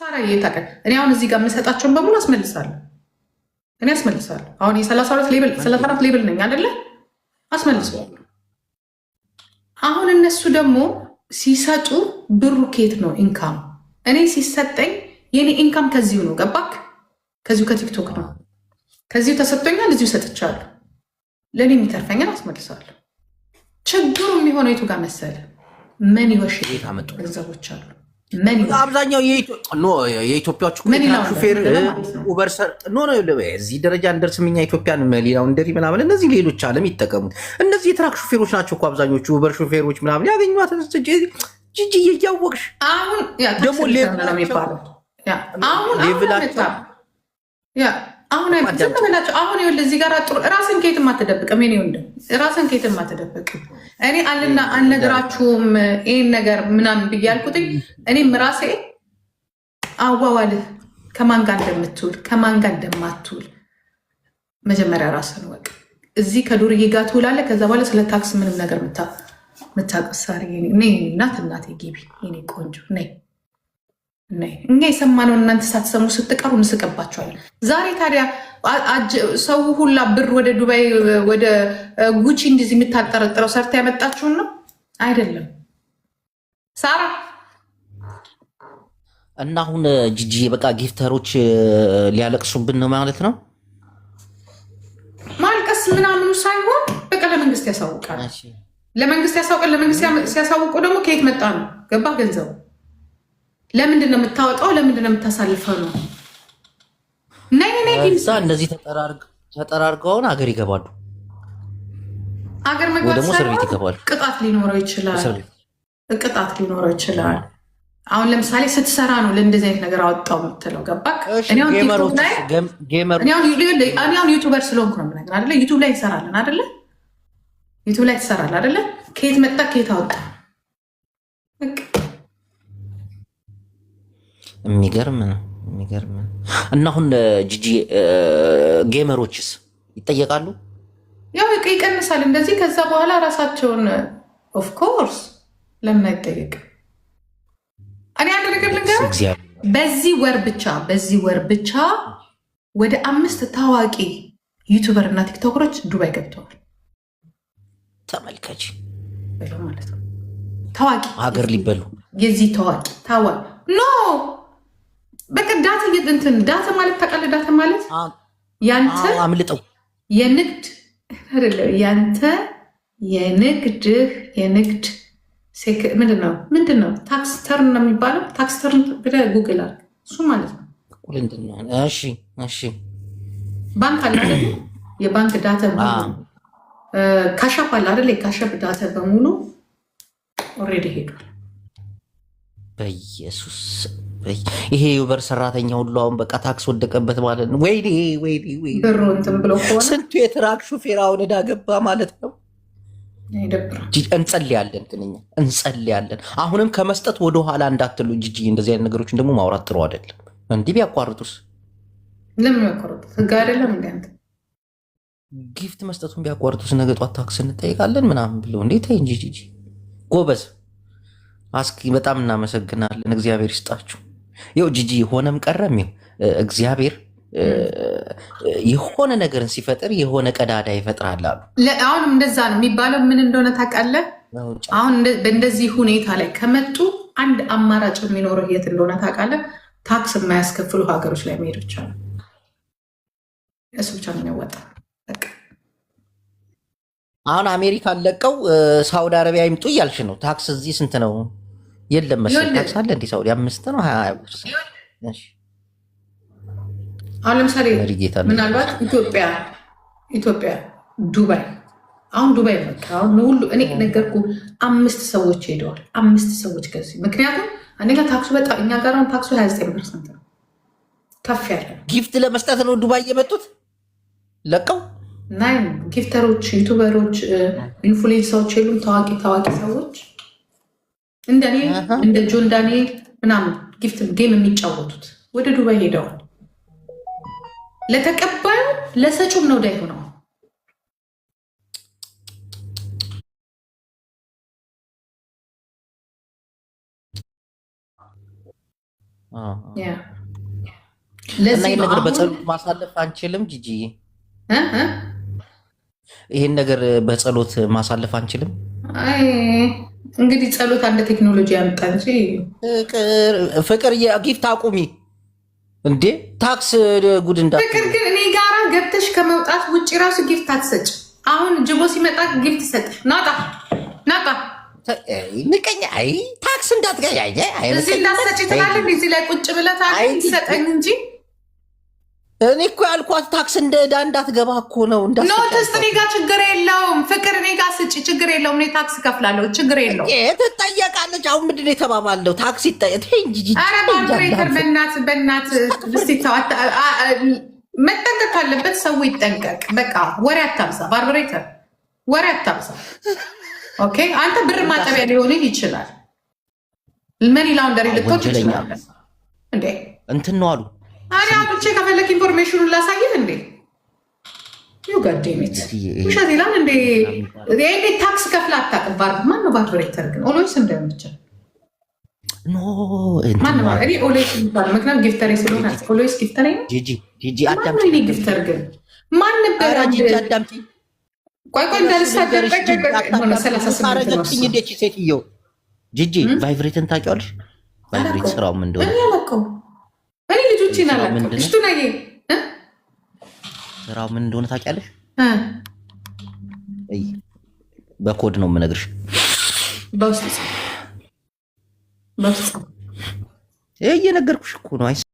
ሳራ እየታቀ እኔ አሁን እዚህ ጋር የምሰጣቸውን በሙሉ አስመልሳለሁ። እኔ አስመልሳለሁ። አሁን የ34 ሌብል ነኝ አይደለ? አስመልሰዋለሁ። አሁን እነሱ ደግሞ ሲሰጡ ብሩ ኬት ነው ኢንካም? እኔ ሲሰጠኝ የኔ ኢንካም ከዚሁ ነው። ገባክ? ከዚሁ ከቲክቶክ ነው። ከዚሁ ተሰጥቶኛል፣ እዚሁ ሰጥቻለሁ። ለእኔ የሚተርፈኛል አስመልሳለሁ። ችግሩ የሚሆነው የቱ ጋር መሰለ? መን ይወሽ ገንዘቦች አሉ። አብዛኛው የኢትዮጵያዎቹ ሹፌር ኡበር እዚህ ደረጃ እንደርስም እኛ ኢትዮጵያን ሌላው እንደሪ ምናምን እነዚህ ሌሎች ዓለም ይጠቀሙት እነዚህ የትራክ ሹፌሮች ናቸው እኮ አብዛኞቹ ኡበር ሹፌሮች ምናምን ያገኟት ጂጂ እያወቅሽ አሁን ደግሞ ሌቭላቸው አሁን አይመጣቸው። አሁን ይኸውልህ እዚህ ጋር ጥሩ ራስን ከየትም አትደብቅም። እኔ ወንድም ራስን ከየትም አትደብቅም። እኔ አልነግራችሁም ይሄን ነገር ምናምን ብዬ አልኩትኝ። እኔም ራሴ አዋዋልህ ከማን ጋር እንደምትውል ከማን ጋር እንደማትውል መጀመሪያ ራስን ወቅ። እዚህ ከዱርዬ ጋር ትውላለህ። ከዛ በኋላ ስለ ታክስ ምንም ነገር ምታቀሳሪ እናቴ ግቢ የኔ ቆንጆ ነይ። እኛ የሰማነውን እናንተ ሳትሰሙ ስትቀሩ እንስቅባቸዋለን። ዛሬ ታዲያ ሰው ሁላ ብር ወደ ዱባይ ወደ ጉቺ እንደዚህ የምታጠረጥረው ሰርታ ያመጣችሁን ነው አይደለም? ሳራ እና አሁን ጂጂ በቃ ጊፍተሮች ሊያለቅሱብን ነው ማለት ነው። ማልቀስ ምናምኑ ሳይሆን በቃ ለመንግስት ያሳውቃል። ለመንግስት ያሳውቃል። ለመንግስት ሲያሳውቁ ደግሞ ከየት መጣ ነው? ገባ ገንዘቡ ለምንድን ነው የምታወጣው? ለምንድን ነው የምታሳልፈው? ነው እነዚህ ተጠራርገውን አገር ይገባሉ። አገር መግባት ደግሞ እስር ቤት ይገባሉ። ቅጣት ሊኖረው ይችላል። አሁን ለምሳሌ ስትሰራ ነው ለእንደዚህ አይነት ነገር አወጣው የምትለው ገባክ? እኔ አሁን ዩቱበር ስለሆንኩ ነው የምነግርህ አይደለ? ዩቱብ ላይ ይሰራለን አይደለ? ዩቱብ ላይ ትሰራለህ አይደለ? ከየት መጣ ከየት አወጣ? የሚገርም ነው። እና አሁን ጂጂ ጌመሮችስ ይጠየቃሉ? ያው ይቀንሳል እንደዚህ። ከዛ በኋላ ራሳቸውን ኦፍኮርስ ለምን አይጠየቅም? እኔ አንድ ነገር ልንገርህ፣ በዚህ ወር ብቻ ወደ 5 ታዋቂ ዩቱበር እና ቲክቶከሮች ዱባይ ገብተዋል። ተመልከች ማለት ነው። ታዋቂ ሀገር ሊበሉ የዚህ ታዋቂ ኖ በቃ ዳታ ማለት ታውቃለህ? ዳታ ማለት ያንተ አምልጠው የንግድ አይደለም። ያንተ የንግድ ምንድን ነው? ታክስ ተርን ነው የሚባለው። ታክስ ተርን ብለህ ጉግል አድርግ። እሱ ማለት ነው። እሺ ባንክ አለ አይደል? የባንክ ዳታ ካሻፕ አለ አይደል? የካሻፕ ዳታ በሙሉ ኦልሬዲ ሄዷል። በኢየሱስ ይሄ ዩበር ሰራተኛ ሁሉ አሁን በቃ ታክስ ወደቀበት ማለት ነው። ወይኔ ብሩ እንትን ብሎ ከሆነ ስንቱ የትራክ ሹፌር አሁን ዕዳ ገባ ማለት ነው። እንጸልያለን፣ ግን እኛ እንጸልያለን። አሁንም ከመስጠት ወደኋላ እንዳትሉ ጂጂ። እንደዚህ አይነት ነገሮችን ደግሞ ማውራት ጥሩ አይደለም። እንዲህ ቢያቋርጡስ? ለምን ያቋርጡት? ህግ አይደለም እንዴ? አንተ ጊፍት መስጠቱን ቢያቋርጡስ? ነገ ጧት ታክስ እንጠይቃለን ምናምን ብሎ እንዴት? አይ እንጂ ጂጂ ጎበዝ አስኪ በጣም እናመሰግናለን። እግዚአብሔር ይስጣችሁ። ይኸው ጂጂ ሆነም ቀረም እግዚአብሔር የሆነ ነገርን ሲፈጥር የሆነ ቀዳዳ ይፈጥራል አሉ። አሁንም እንደዛ ነው የሚባለው። ምን እንደሆነ ታውቃለህ? አሁን በእንደዚህ ሁኔታ ላይ ከመጡ አንድ አማራጭ የሚኖረው የት እንደሆነ ታውቃለህ? ታክስ የማያስከፍሉ ሀገሮች ላይ መሄድ ብቻ ነው። እሱ ብቻ ነው የሚያወጣ። አሁን አሜሪካን ለቀው ሳውዲ አረቢያ ይምጡ እያልሽ ነው። ታክስ እዚህ ስንት ነው? የለም መሰለኝ ታክስ አለ እንዴ? ሳውዲ 5 ነው 20%። አሁን ለምሳሌ ምናልባት ኢትዮጵያ ዱባይ፣ አሁን ዱባይ በቃ አሁን ሁሉ እኔ ነገርኩህ 5 ሰዎች ሄደዋል። 5 ሰዎች ከዚህ ምክንያቱም አንደኛ ታክሱ በጣም እኛ ጋር አሁን ታክሱ 29% ነው፣ ከፍ ያለ ጊፍት ለመስጠት ነው ዱባይ የመጡት ለቀው ናይ ጊፍተሮች፣ ዩቱበሮች፣ ኢንፍሉዌንሰሮች የሉም ታዋቂ ሰዎች እንደኔ እንደ ጆን ዳንኤል ምናምን ጊፍት ጌም የሚጫወቱት ወደ ዱባይ ሄደዋል። ለተቀባዩ ለሰጩም ነው ዳይ ሆነው ለዚህ ነገር በጸሎት ማሳለፍ አንችልም ጂጂ ይሄን ነገር በጸሎት ማሳለፍ አንችልም እንግዲህ ጸሎት አንድ ቴክኖሎጂ ያመጣ እንጂ ፍቅር የጊፍት አቁሚ እንዴ ታክስ ጉድ እንዳት ፍቅር ግን እኔ ጋራ ገብተሽ ከመውጣት ውጪ ራሱ ጊፍት አትሰጭ አሁን ጅቦ ሲመጣ ጊፍት ሰጥ ናጣ ንቀኛ አይ ታክስ እንዳትገኝ አይ እዚህ እንዳትሰጪ ትላለህ እዚህ ላይ ቁጭ ብለህ ይሰጠኝ እንጂ እኔ እኮ ያልኳት ታክስ እንደ ዕዳ እንዳትገባ እኮ ነው ኖትስ እኔ ጋር ችግር የለውም ፍቅር እኔ ጋር ስጪ ችግር የለውም እኔ ታክስ ከፍላለሁ ችግር የለውም ትጠየቃለች አሁን ምንድን ነው የተባባለው ታክስ ይጠየቅ ኧረ ባርብሬተር በእናት መጠንቀቅ ካለበት ሰው ይጠንቀቅ በቃ ወሬ አታብዛ ባርብሬተር ወሬ አታብዛ ኦኬ አንተ ብር ማጠቢያ ሊሆንህ ይችላል መኒ ላውንደሪ ልትወጥ ትችላለህ እንዴ እንትን ነው አሉ አሪ አብቼ ከፈለክ ኢንፎርሜሽኑን ላሳየህ እንዴ ዩጋዴሚት ውሸት ይላል እንዴ እንዴ ታክስ ከፍላ አታቅባር ማን ነው ባርብሬተር ግን ኦሎይስ እንደምችል ኖ ማን ነው እኔ ኦሎይስ ይባል ምክንያቱም ጊፍተሪ ስለሆነ ኦሎይስ ጊፍተሪ ነው ጂጂ አዳምጪ እኔ ጊፍተር ግን ማን ነበር ጂጂ አዳምጪ ቆይ እንዳልሳደብ ነው 38 ነው እንዴ ሴትዮ ጂጂ ቫይብሬተን ታውቂዋለሽ ቫይብሬት ስራው ምን እንደሆነ እኔ አላውቀውም እኔ ልጆቼን አላውቀውም እሺ ነኝ ስራው ምን እንደሆነ ታውቂያለሽ አይ በኮድ ነው የምነግርሽ በውስጥ እየነገርኩሽ እኮ ነው